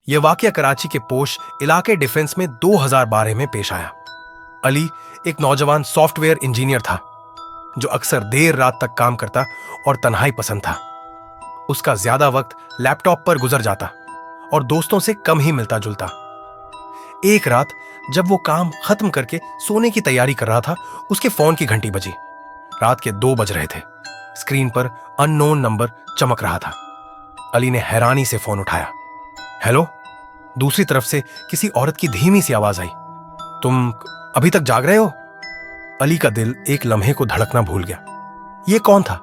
ये वाकया कराची के पोश इलाके डिफेंस में 2012 में पेश आया। अली एक नौजवान सॉफ्टवेयर इंजीनियर था जो अक्सर देर रात तक काम करता और तन्हाई पसंद था। उसका ज्यादा वक्त लैपटॉप पर गुजर जाता और दोस्तों से कम ही मिलता जुलता। एक रात जब वो काम खत्म करके सोने की तैयारी कर रहा था, उसके फोन की घंटी बजी। रात के 2 बज रहे थे। स्क्रीन पर अननोन नंबर चमक रहा था। अली ने हैरानी से फोन उठाया। हेलो। दूसरी तरफ से किसी औरत की धीमी सी आवाज आई। तुम अभी तक जाग रहे हो? अली का दिल एक लम्हे को धड़कना भूल गया। ये कौन था?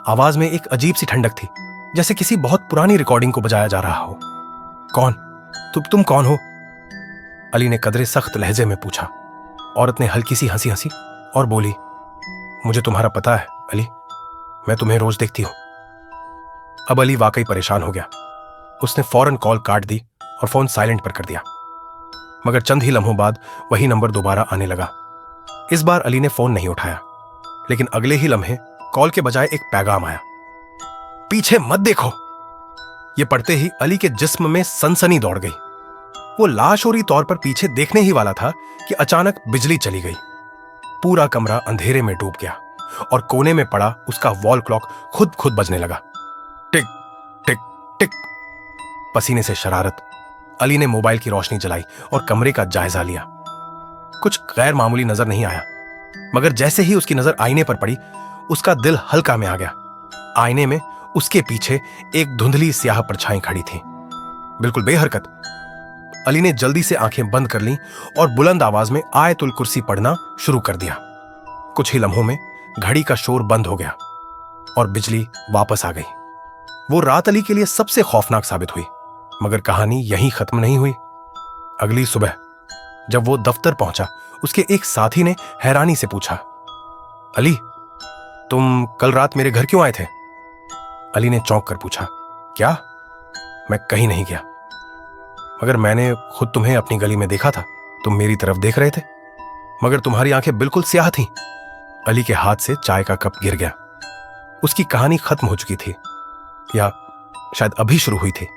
आवाज में एक अजीब सी ठंडक थी, जैसे किसी बहुत पुरानी रिकॉर्डिंग को बजाया जा रहा हो। कौन? तुम कौन हो? अली ने कदरे सख्त लहजे में पूछा। औरत ने हल्की सी हंसी हंसी और बोली, मुझे तुम्हारा पता है अली, मैं तुम्हें रोज देखती हूं। अब अली वाकई परेशान हो गया। उसने फौरन कॉल काट दी और फोन साइलेंट पर कर दिया। मगर चंद ही लम्हों बाद वही नंबर दोबारा आने लगा। इस बार अली ने फोन नहीं उठाया, लेकिन अगले ही लम्हे कॉल के बजाय एक पैगाम आया। पीछे मत देखो। यह पढ़ते ही अली के जिस्म में सनसनी दौड़ गई। वो लाशोरी तौर पर पीछे देखने ही वाला था कि अचानक बिजली चली गई। पूरा कमरा अंधेरे में डूब गया और कोने में पड़ा उसका वॉल क्लॉक खुद बजने लगा। टिक टिक टिक। पसीने से शरारत अली ने मोबाइल की रोशनी जलाई और कमरे का जायजा लिया। कुछ गैर मामूली नजर नहीं आया, मगर जैसे ही उसकी नजर आईने पर पड़ी, उसका दिल हल्का में आ गया। आईने में उसके पीछे एक धुंधली स्याह परछाई खड़ी थी, बिल्कुल बेहरकत। अली ने जल्दी से आंखें बंद कर लीं और बुलंद आवाज में आयतुल कुर्सी पढ़ना शुरू कर दिया। कुछ ही लम्हों में घड़ी का शोर बंद हो गया और बिजली वापस आ गई। वो रात अली के लिए सबसे खौफनाक साबित हुई, मगर कहानी यहीं खत्म नहीं हुई। अगली सुबह जब वो दफ्तर पहुंचा, उसके एक साथी ने हैरानी से पूछा, अली, तुम कल रात मेरे घर क्यों आए थे? अली ने चौंक कर पूछा, क्या? मैं कहीं नहीं गया, मगर मैंने खुद तुम्हें अपनी गली में देखा था। तुम मेरी तरफ देख रहे थे, मगर तुम्हारी आंखें बिल्कुल स्याह थीं। अली के हाथ से चाय का कप गिर गया। उसकी कहानी खत्म हो चुकी थी, या शायद अभी शुरू हुई थी।